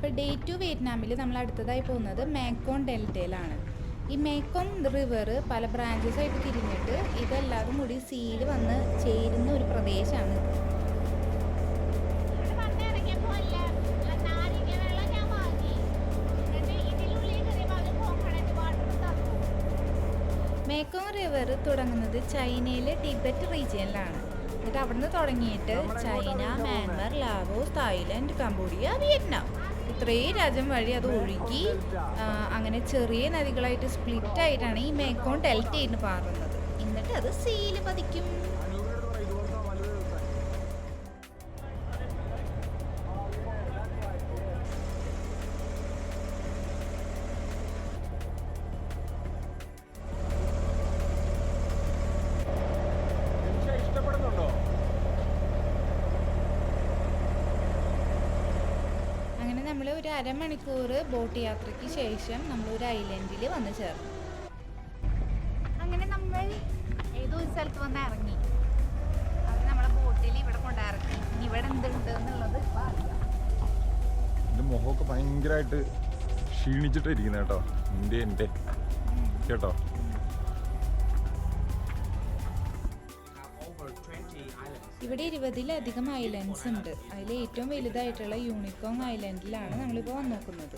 അപ്പോൾ ഡേ 2 വിയറ്റ്നാമിൽ നമ്മൾ അടുത്തതായി പോകുന്നത് മേക്കോങ് ഡെൽറ്റയിലാണ്. ഈ മേക്കോങ് റിവർ പല ബ്രാഞ്ചസ് ആയിട്ട് തിരിഞ്ഞിട്ട് ഇതെല്ലാവരും കൂടി സീയിൽ വന്ന് ചേരുന്ന ഒരു പ്രദേശമാണ്. മേക്കോങ് റിവർ തുടങ്ങുന്നത് ചൈനയിലെ ടിബറ്റ് റീജിയനിലാണ്. എന്നിട്ട് അവിടുന്ന് തുടങ്ങിയിട്ട് China, Myanmar, Laos, Thailand, Cambodia, Vietnam ഇത്രയും രാജ്യം വഴി അത് ഒഴുകി അങ്ങനെ ചെറിയ നദികളായിട്ട് സ്പ്ലിറ്റ് ആയിട്ടാണ് ഈ മേക്കോങ് ഡെൽറ്റയിൽ മാറുന്നത്. എന്നിട്ട് അത് സീയിൽ പതിക്കും. നമ്മൾ ഒരു അരമണിക്കൂർ ബോട്ട് യാത്രയ്ക്ക് ശേഷം നമ്മൾ ഒരു ഐലൻഡിൽ വന്ന് ചേർന്നു. അങ്ങനെ നമ്മൾ ഏതോ ഒരു സ്ഥലത്ത് വന്ന് ഇറങ്ങി. അത് നമ്മളെ ബോട്ടിൽ ഇവിടെ കൊണ്ടിറങ്ങി. ഇവിടെ എന്തുണ്ട് എന്നുള്ളത് എൻ്റെ മുഖമൊക്കെ ഭയങ്കരമായിട്ട് ക്ഷീണിച്ചിട്ടിരിക്കുന്നത് കേട്ടോ. എൻ്റെ കേട്ടോ. ഇവിടെ 20-ലധികം ഐലൻഡ്സ് ഉണ്ട്. അതിൽ ഏറ്റവും വലുതായിട്ടുള്ള യൂണിക്കോങ് ഐലൻഡിലാണ് നമ്മളിപ്പോൾ വന്ന് നോക്കുന്നത്.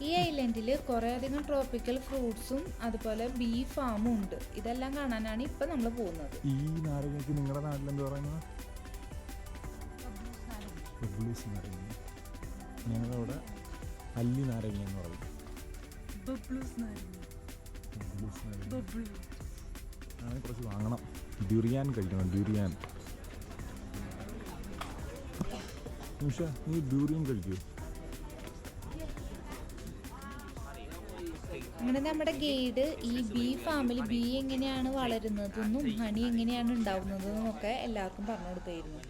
ഈ ഐലൻഡിൽ കുറേ അധികം ട്രോപ്പിക്കൽ ഫ്രൂട്ട്സും അതുപോലെ ബീ ഫാമും ഉണ്ട്. ഇതെല്ലാം കാണാനാണ് ഇപ്പം നമ്മൾ പോകുന്നത്. ഈ നാരങ്ങയ്ക്ക് നിങ്ങളുടെ നാട്ടിൽ എന്ത് പറയുന്നത്? ഞങ്ങളവിടെ അല്ലി നാരങ്ങ എന്ന് പറയും. അങ്ങനെ കുറച്ച് വാങ്ങണം. ഡ്യൂറിയാൻ കഴിക്കണം. ഡ്യൂറിയാൻ. നിമിഷ, നീ ഡ്യൂറിയൻ കഴിക്കൂ. അങ്ങനെ നമ്മുടെ ഗൈഡ് ഈ ബീ ഫാമിൽ ബീ എങ്ങനെയാണ് വളരുന്നതെന്നും ഹണി എങ്ങനെയാണ് ഉണ്ടാവുന്നതെന്നും ഒക്കെ എല്ലാവർക്കും പറഞ്ഞു കൊടുക്കായിരുന്നു.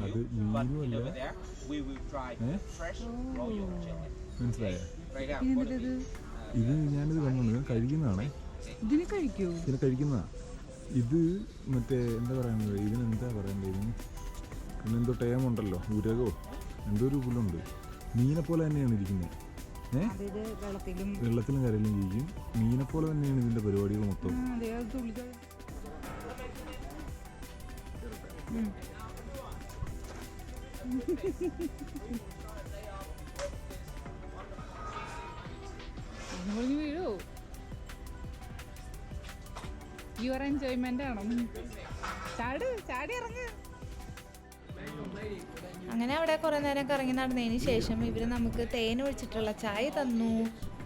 അത് മീനുമല്ല, മനസ്സിലായോ? ഇത് ഞാനിത് കണ്ടു കഴിക്കുന്നതാണേ. ഇതിന് കഴിക്കൂ? ഇതിന് കഴിക്കുന്നതാ. ഇത് മറ്റേ എന്താ പറയുന്നത്, ഇതിനെന്താ പറയണ്ടത്, ഇതിന് പിന്നെന്തോ ടേമുണ്ടല്ലോ, ഉരകോ എന്തോ ഒരു പുല്ലുണ്ട്. മീനെ പോലെ തന്നെയാണ് ഇരിക്കുന്നത്. വെള്ളത്തിലും കരയിലും ജീവിക്കും. മീനെ പോലെ തന്നെയാണ് ഇതിന്റെ പരിപാടികൾ മൊത്തം. വീഴോ? യുവർ എൻജോയ്മെന്റ് ആണോ? ചാടി ഇറങ്ങ്. അങ്ങനെ അവിടെ കുറേ നേരം കറങ്ങി നടന്നതിന് ശേഷം ഇവർ നമുക്ക് തേൻ ഒഴിച്ചിട്ടുള്ള ചായ തന്നു,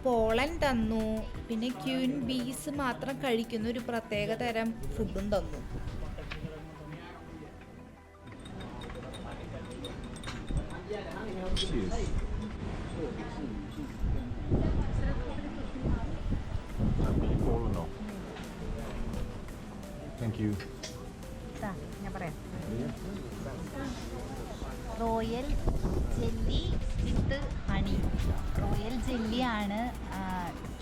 പോളൻ തന്നു, പിന്നെ ക്യൂൻ ബീസ് മാത്രം കഴിക്കുന്ന ഒരു പ്രത്യേക തരം ഫുഡും തന്നു. ഞാൻ പറയാം. Royal jelly with honey. Royal ജെല്ലിയാണ്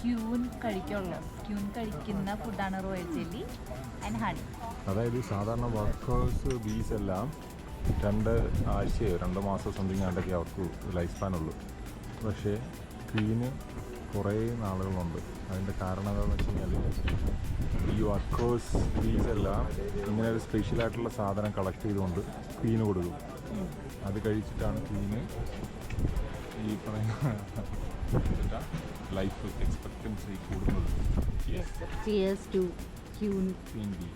ക്യൂൻ കഴിക്കുള്ളൂ. ക്യൂൻ കഴിക്കുന്ന ഫുഡാണ് റോയൽ ജെല്ലി ആൻഡ് ഹണി. അതായത് സാധാരണ വർക്കേഴ്സ് ബീസ് എല്ലാം 2 ആഴ്ചയോ 2 മാസം സംതിങ് ആണ്ടൊക്കെ അവർക്ക് ലൈഫ് സ്പാൻ ഉള്ളൂ. പക്ഷേ ക്വീന് കുറേ നാളുകളുണ്ട്. അതിൻ്റെ കാരണം എന്താണെന്ന് വെച്ച് കഴിഞ്ഞാൽ ഈ വർക്കേഴ്സ് ബീസ് എല്ലാം ഇങ്ങനെ ഒരു സ്പെഷ്യലായിട്ടുള്ള സാധനം കളക്ട് ചെയ്തുകൊണ്ട് ക്വീന് കൊടുക്കും. അത് കഴിച്ചിട്ടാണ് ക്വീന് ഈ പറയുന്ന ലൈഫ് എക്സ്പെക്റ്റൻസി കൂടുന്നത്. Cheers to Queen bee.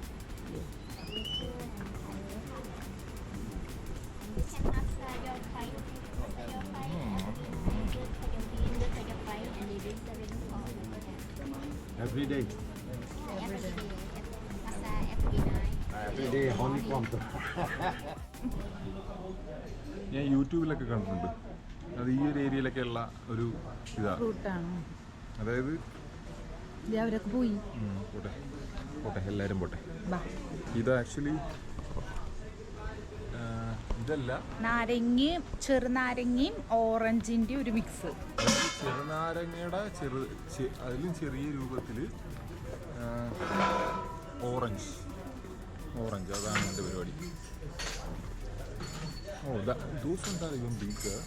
Every day. Every day honeycomb. ഞാൻ യൂട്യൂബിലൊക്കെ കണ്ടിട്ടുണ്ട്. അത് ഈ ഒരു ഏരിയയിലൊക്കെ ഉള്ള ഒരു ഇതാണ്. അതായത് പോയി പോട്ടെ എല്ലാവരും പോട്ടെ. ഇത് ആക്ച്വലി ഇതല്ല, നാരങ്ങയും ചെറുനാരങ്ങയും ഓറഞ്ചിന്റെ ഒരു മിക്സ്. ചെറുനാരങ്ങയുടെ അതിലും ചെറിയ രൂപത്തിൽ ഓറഞ്ച് അതാണ് എൻ്റെ പരിപാടി. ഓ those ones are even bigger.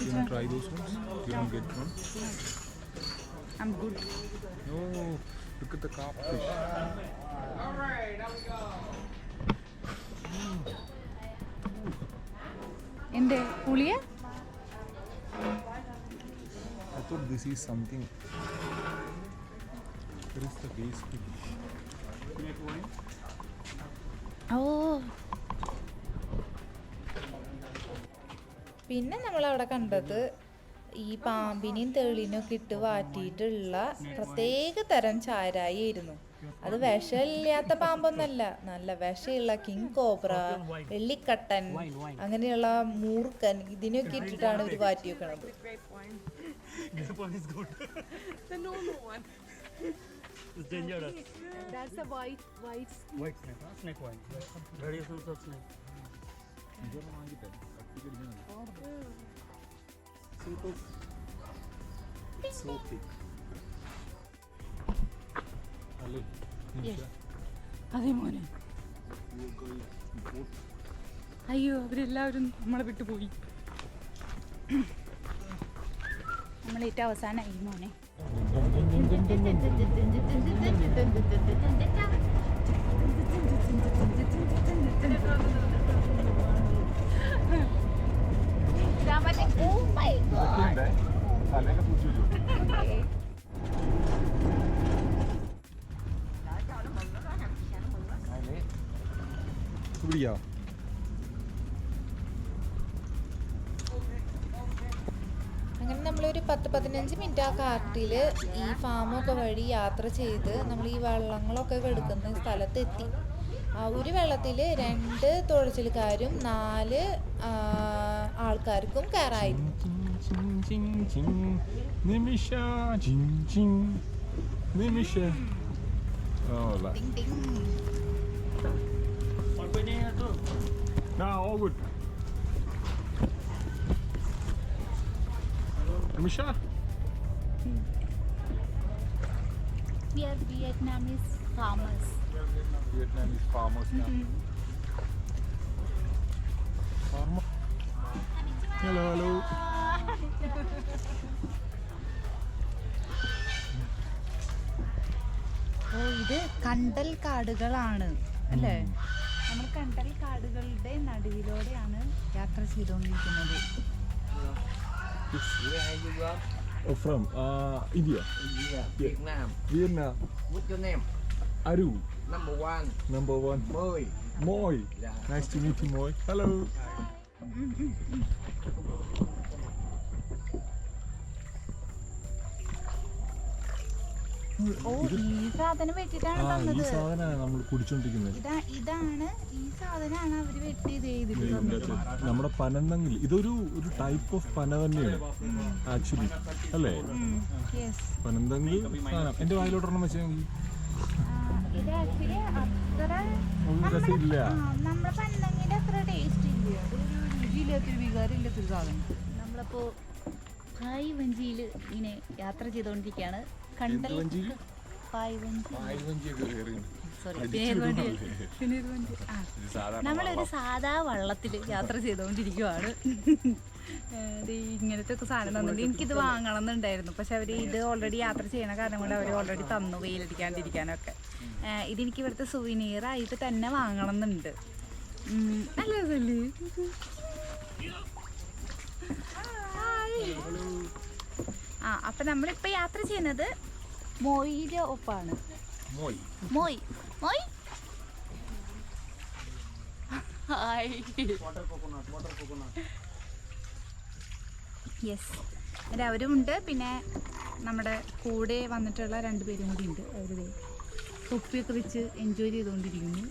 You want to try those ones? You want to get one? I'm good. Oh, look at the carpfish. എന്തേ പുളിയ? I thought this is something. Where is the base? ഓ പിന്നെ നമ്മളവിടെ കണ്ടത് ഈ പാമ്പിനെയും തേളിനെയൊക്കെ ഇട്ട് വാറ്റിയിട്ടുള്ള പ്രത്യേക തരം ചാരായി ആയിരുന്നു. അത് വിഷമില്ലാത്ത പാമ്പൊന്നല്ല, നല്ല വിഷമുള്ള കിങ് കോബ്ര, വെള്ളിക്കട്ടൻ, അങ്ങനെയുള്ള മൂർക്കൻ, ഇതിനൊക്കെ ഇട്ടിട്ടാണ് ഇവർ വാറ്റി വെക്കണത്. This one is good. The normal one. It's dangerous. That's a white. White snake, huh? Snake white. Variations of snake. So thick. Ali, Nisha, അതെ മോനെ. you go boat. അയ്യോ അവരെല്ലാവരും നമ്മളെ വിട്ടുപോയി. നമ്മളേറ്റവും അവസാനമായി മോനെ. ഇതൊക്കെയുണ്ടേ. തലയൊക്കെ തൂക്കി വെച്ചു. പിടിക്കാ. അങ്ങനെ നമ്മളൊരു 10-15 മിനിറ്റ് ആ കാർട്ടിൽ ഈ ഫാമൊക്കെ വഴി യാത്ര ചെയ്ത് നമ്മൾ ഈ വെള്ളങ്ങളൊക്കെ എടുക്കുന്ന സ്ഥലത്തെത്തി. ആ ഒരു വെള്ളത്തിൽ 2 തുഴച്ചിൽക്കാരും 4 ആൾക്കാർക്കും കയറായിരുന്നു. നിമിഷ നിമിഷ. All good. Nisha? We are Vietnamese farmers. Vietnamese farmers now. Farmer. Hello. ഓ ഇത് കണ്ടൽ കാടുകളാണ് അല്ലേ? നമ്മൾ കണ്ടൽ കാടുകളുടെ നടുവിലൂടെയാണ് യാത്ര ചെയ്തുകൊണ്ടിരിക്കുന്നത്. Where are you from? From India. India. Vietnam. Vietnam. What's your name? Aru. Number 1. Number 1. Moi. Moi. Yeah. Nice to meet you, Moi. Hello. ഓ ഈ സാധനം വെട്ടിട്ടാണ് തന്നത്. ഈ സാധനമാണ് നമ്മൾ കുടിച്ചോണ്ടിരിക്കുന്നത്. ഇതാണ് ഈ സാധനമാണ് അവര് വെട്ടിയത് ചെയ്തിട്ട് തന്നത്. നമ്മുടെ പനന്തങ്ങിൽ ഇതൊരു ടൈപ്പ് ഓഫ് പന തന്നെയാണ് ആക്ച്വലി അല്ലേ? പനന്തങ്ങി സാധനം എന്റെ വായിലോട്ടൊരെണ്ണം വെച്ചെങ്കിൽ ഇത് ആക്ച്വലി അത്ര രസമില്ല. നമ്മുടെ പനന്തങ്ങിന്റെ അത്ര ടേസ്റ്റ് ഇല്ല. ഒരു രുചിയില്ലാത്തൊരു വികാരമില്ലാത്തൊരു സാധനം. നമ്മളപ്പോ പായ് വഞ്ചിയിൽ ഇങ്ങനെ യാത്ര ചെയ്തുകൊണ്ടിരിക്കുകയാണ്. കണ്ടൽ നമ്മളൊരു സാധാ വള്ളത്തിൽ യാത്ര ചെയ്തുകൊണ്ടിരിക്കുവാണ്. ഇങ്ങനത്തെ ഒക്കെ സാധനം തന്നിട്ട് എനിക്കിത് വാങ്ങണം എന്നുണ്ടായിരുന്നു. പക്ഷെ അവർ ഇത് ഓൾറെഡി യാത്ര ചെയ്യണ കാരണം കൊണ്ട് അവർ ഓൾറെഡി തന്നു വെയിലടിക്കാണ്ടിരിക്കാനൊക്കെ. ഇതെനിക്ക് ഇവിടുത്തെ സുവനീർ ആയിട്ട് തന്നെ വാങ്ങണം എന്നുണ്ട്. നല്ലതല്ലേ? അപ്പം നമ്മളിപ്പോൾ യാത്ര ചെയ്യുന്നത് മോയിൻ്റെ ഒപ്പാണ്. മോയ് യെസ്. അവരും ഉണ്ട്. പിന്നെ നമ്മുടെ കൂടെ വന്നിട്ടുള്ള 2 പേരും കൂടി ഉണ്ട്. അവർ തൊപ്പിയൊക്കെ വെച്ച് എൻജോയ് ചെയ്തുകൊണ്ടിരിക്കുന്നു.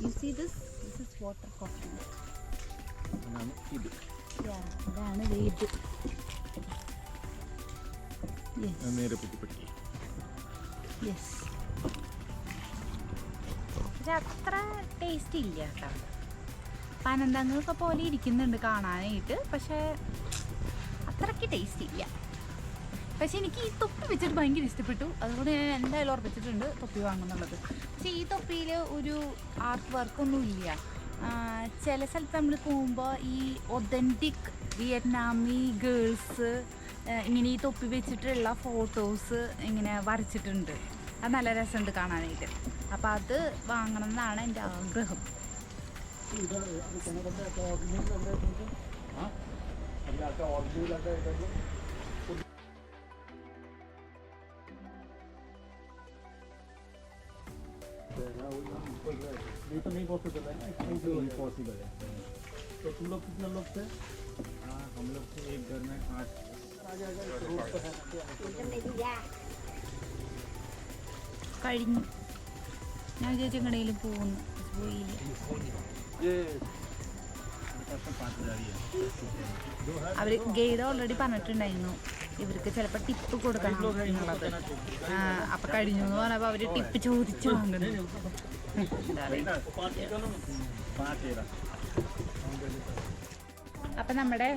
You see this is water coconut. ഇതാണ് ഇത്. യെസ്. പക്ഷെ അത്ര ടേസ്റ്റ് ഇല്ല കേട്ടോ. പനന്തങ്ങൊക്കെ പോലെ ഇരിക്കുന്നുണ്ട് കാണാനായിട്ട്, പക്ഷെ അത്രയ്ക്ക് ടേസ്റ്റ് ഇല്ല. പക്ഷെ എനിക്ക് ഈ തൊപ്പി വെച്ചിട്ട് ഭയങ്കര ഇഷ്ടപ്പെട്ടു. അതുകൊണ്ട് ഞാൻ എന്തായാലും ഉറപ്പിച്ചിട്ടുണ്ട് തൊപ്പി വാങ്ങുന്നുള്ളത്. പക്ഷേ ഈ തൊപ്പിയിൽ ഒരു ആർട്ട് വർക്കൊന്നും ഇല്ല. ചില സ്ഥലത്ത് നമ്മൾ പോകുമ്പോൾ ഈ ഒതൻറ്റിക് വിയറ്റ്നാമി ഗേൾസ് ഇങ്ങനെ ഈ തൊപ്പി വെച്ചിട്ടുള്ള ഫോട്ടോസ് ഇങ്ങനെ വരച്ചിട്ടുണ്ട്. അത് നല്ല രസമുണ്ട് കാണാനായിട്ട്. അപ്പോൾ അത് വാങ്ങണം എന്നാണ് എൻ്റെ ആഗ്രഹം. ये तो नहीं पॉसिबल है ना, इम्पॉसिबल है। तो तुम लोग कितने लोग थे? हम लोग थे एक घर में 8। കഴിഞ്ഞു. ഞാൻ വിചാരിച്ചു എങ്ങനെയും പോകുന്നു, പോയില്ല. അവർ ഗൈഡ് ഓൾറെഡി പറഞ്ഞിട്ടുണ്ടായിരുന്നു ഇവർക്ക് ചിലപ്പോൾ ടിപ്പ് കൊടുക്കണം എന്നുള്ളത്. അപ്പം കഴിഞ്ഞു എന്ന് പറഞ്ഞപ്പോൾ അവർ ടിപ്പ് ചോദിച്ചു വാങ്ങുന്നു. അപ്പം നമ്മുടെ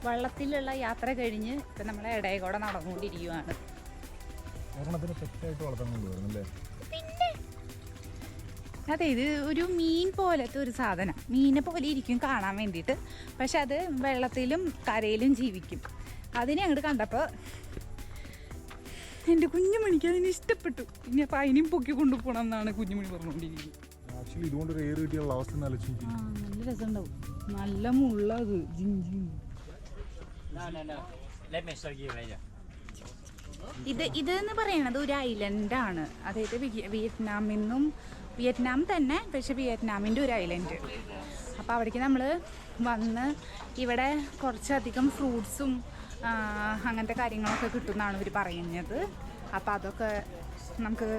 വള്ളത്തിലുള്ള യാത്ര കഴിഞ്ഞ് ഇപ്പം നമ്മളെ ഇടയിൽ കൂടെ നടന്നുകൊണ്ടിരിക്കുകയാണ്. പിന്നെ അതെ, ഇത് ഒരു മീൻ പോലത്തെ ഒരു സാധനം. മീനെ പോലെ ഇരിക്കും കാണാൻ വേണ്ടിയിട്ട്. പക്ഷെ അത് വെള്ളത്തിലും കരയിലും ജീവിക്കും. അതിനെ അങ്ങോട്ട് കണ്ടപ്പോൾ എൻ്റെ കുഞ്ഞുമണിക്ക് അതിന് ഇഷ്ടപ്പെട്ടു. ഇനി അപ്പം അതിനെയും പൊക്കി കൊണ്ടുപോകണം എന്നാണ് കുഞ്ഞുമണി പറഞ്ഞുകൊണ്ടിരിക്കുന്നത്. ആക്ച്വലി ഇതുകൊണ്ട് ഒരു എയർ കിട്ടിയുള്ള അവസ്ഥ നല്ല രസമുണ്ടാവും. നല്ല മുള്ളത് ജിഞ്ചി. ഇതെന്ന് പറയണത് ഒരു ഐലൻഡാണ്. അതായത് വിയറ്റ്നാം തന്നെ, പക്ഷെ വിയറ്റ്നാമിൻ്റെ ഒരു ഐലൻഡ്. അപ്പോൾ അവിടേക്ക് നമ്മൾ വന്ന് ഇവിടെ കുറച്ചധികം ഫ്രൂട്ട്സും അങ്ങനത്തെ കാര്യങ്ങളൊക്കെ കിട്ടുമെന്നാണ് ഇവർ പറയുന്നത്. അപ്പോൾ അതൊക്കെ നമുക്ക്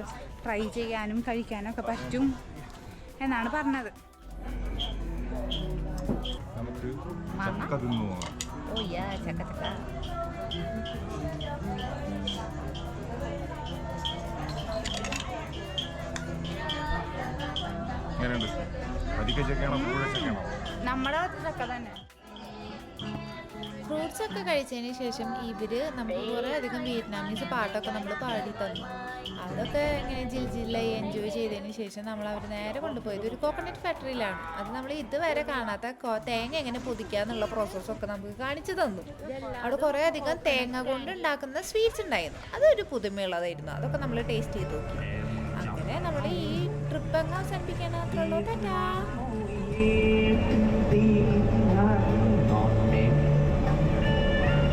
ട്രൈ ചെയ്യാനും കഴിക്കാനൊക്കെ പറ്റും എന്നാണ് പറഞ്ഞത്. ഓ യാ, ചക്ക ചക്ക. നമ്മുടെ ചക്ക തന്നെ. ഫ്രൂട്ട്സ് ഒക്കെ കഴിച്ചതിന് ശേഷം ഇവർ നമുക്ക് കുറേ അധികം വിയറ്റ്നാമീസ് പാട്ടൊക്കെ നമ്മൾ പാടി തന്നു. അതൊക്കെ ഇങ്ങനെ ജില്ലായി എൻജോയ് ചെയ്തതിന് ശേഷം നമ്മൾ അവർ നേരെ കൊണ്ടുപോയത് ഒരു കോക്കനട്ട് ഫാക്ടറിയിലാണ്. അത് നമ്മൾ ഇതുവരെ കാണാത്ത തേങ്ങ എങ്ങനെ പൊതിക്കുക എന്നുള്ള പ്രോസസ്സൊക്കെ നമുക്ക് കാണിച്ചു തന്നു. അവിടെ കുറേ അധികം തേങ്ങ കൊണ്ട് ഉണ്ടാക്കുന്ന സ്വീറ്റ്സ് ഉണ്ടായിരുന്നു. അതൊരു പുതുമയുള്ളതായിരുന്നു. അതൊക്കെ നമ്മൾ ടേസ്റ്റ് ചെയ്ത് നോക്കി. അങ്ങനെ നമ്മൾ ഈ ട്രിപ്പ് അങ്ങ് അവസാനിപ്പിക്കാനായിട്ടുള്ളൂ.